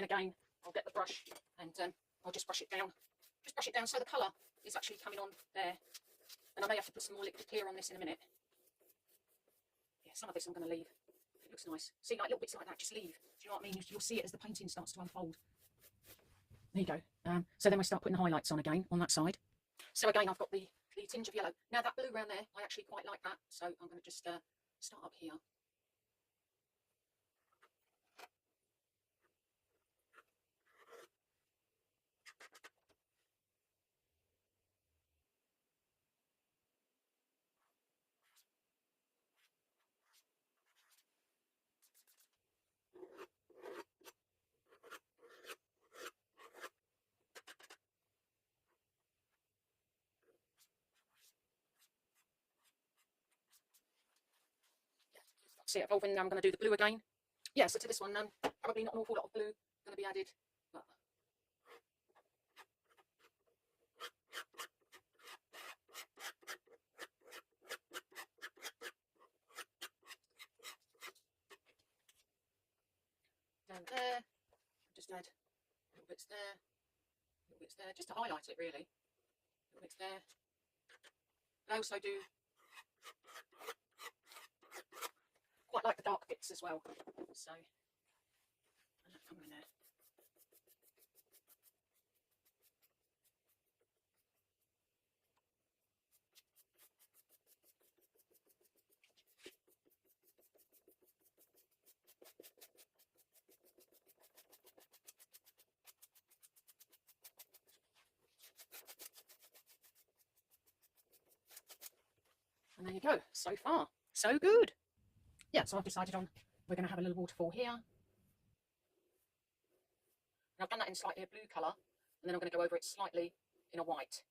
then again, I'll get the brush and I'll just brush it down. Just brush it down so the colour is actually coming on there. And I may have to put some more liquid clear on this in a minute. Yeah, some of this I'm going to leave. It looks nice. See, like little bits like that, just leave. Do you know what I mean? You'll see it as the painting starts to unfold. There you go. So then we start putting the highlights on again on that side. So again, I've got the tinge of yellow. Now that blue around there, I actually quite like that. So I'm going to just start up here. See it evolving. Now I'm going to do the blue again. Yeah, so to this one, probably not an awful lot of blue going to be added, but down there, just add little bits there, little bits there, just to highlight it really. Little bits there. I also do quite like the dark bits as well, so come in there. And there you go. So far, so good. Yeah, so I've decided on we're going to have a little waterfall here. And I've done that in slightly a blue colour, and then I'm going to go over it slightly in a white.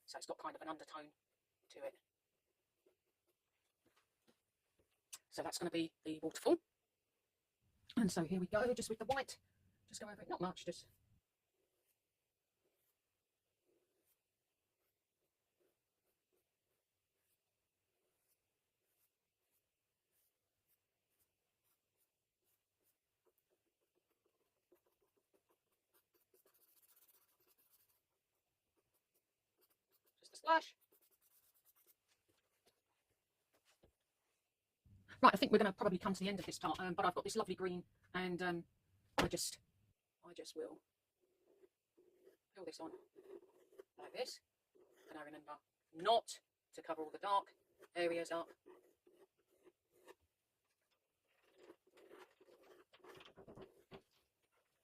So it's got kind of an undertone to it. So that's going to be the waterfall. And so here we go, just with the white. Just go over it, not much, just. Just a splash. Right, I think we're going to probably come to the end of this part, but I've got this lovely green, and I just will fill this on like this. And I remember not to cover all the dark areas up.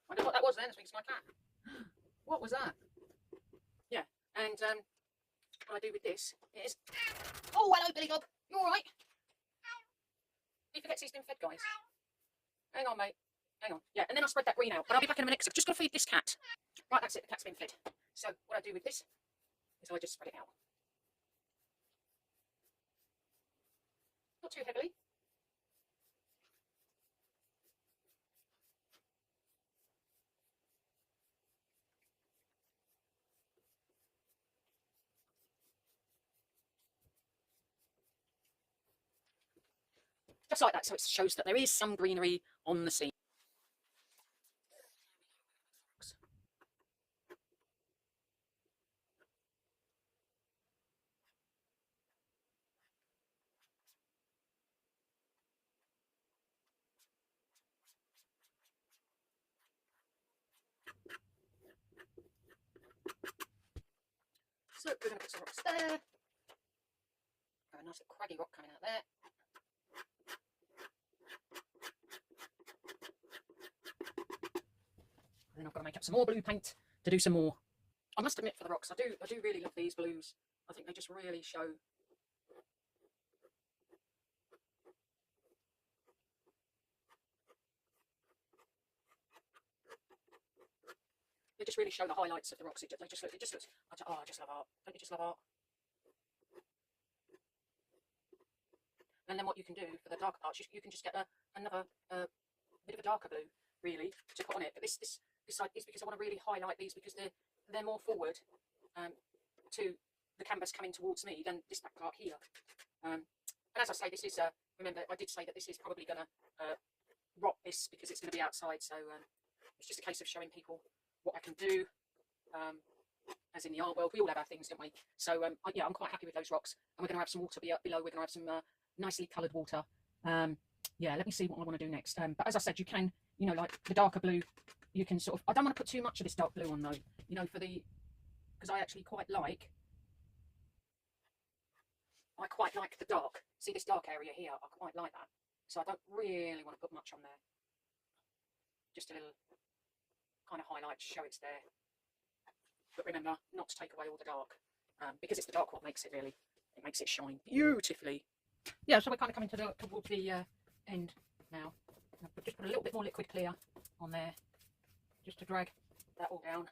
I don't know what that was then. It's my cat. What was that? Yeah, and what I do with this is, oh, hello, Billy Gob. You all right? He forgets he's been fed, guys. Hang on, mate. Hang on. Yeah, and then I'll spread that green out. But I'll be back in a minute because I've just got to feed this cat. Right, that's it. The cat's been fed. So what I do with this is I just spread it out. Not too heavily. Just like that, so it shows that there is some greenery on the scene. So we're going to put some rocks there. Got a nice little craggy rock coming out there. And then I've got to make up some more blue paint to do some more. I must admit, for the rocks, I do really love these blues. I think they just really show. They just really show the highlights of the rocks. It just looks. Oh, I just love art. Don't you just love art? And then what you can do for the darker parts, you can just get another bit of a darker blue, really, to put on it. But this side is because I want to really highlight these because they're more forward to the canvas coming towards me than this back part here. And as I say, this is remember I did say that this is probably going to rot this because it's going to be outside, so it's just a case of showing people what I can do. As in the art world, we all have our things, don't we? So yeah, I'm quite happy with those rocks, and we're going to have some water below. We're going to have some nicely coloured water. Yeah, let me see what I want to do next. But as I said, you can, you know, like the darker blue, you can sort of, I don't want to put too much of this dark blue on though, you know, because I actually quite like the dark. See this dark area here? I quite like that. So I don't really want to put much on there. Just a little kind of highlight to show it's there. But remember, not to take away all the dark, because it's the dark what makes it really, it makes it shine beautifully. Yeah, so we're kind of coming towards the end now. I've just put a little bit more liquid clear on there, just to drag that all down.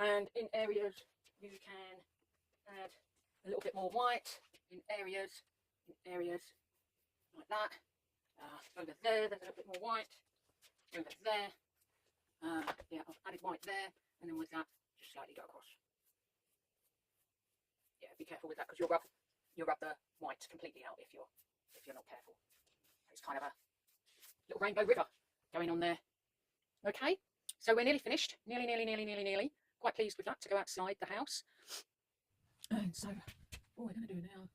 And in areas you can add a little bit more white, in areas like that. Over there, there's a little bit more white. Over there, yeah, I've added white there, and then with that, just slightly go across. Yeah, be careful with that because you'll rub the white completely out if you're not careful. It's kind of a little rainbow river going on there. Okay, so we're nearly finished. Nearly. Quite pleased with that to go outside the house. And so, what we're going to do now.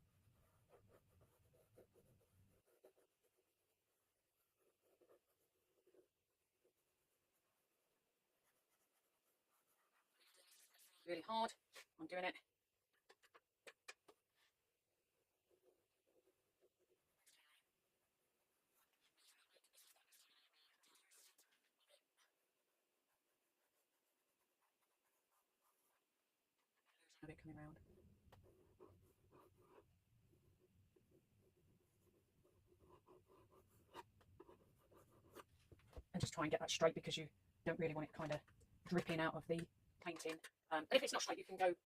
Really hard. I'm doing it. A bit coming round. And just try and get that straight because you don't really want it kind of dripping out of the painting. And if it's not straight, you can go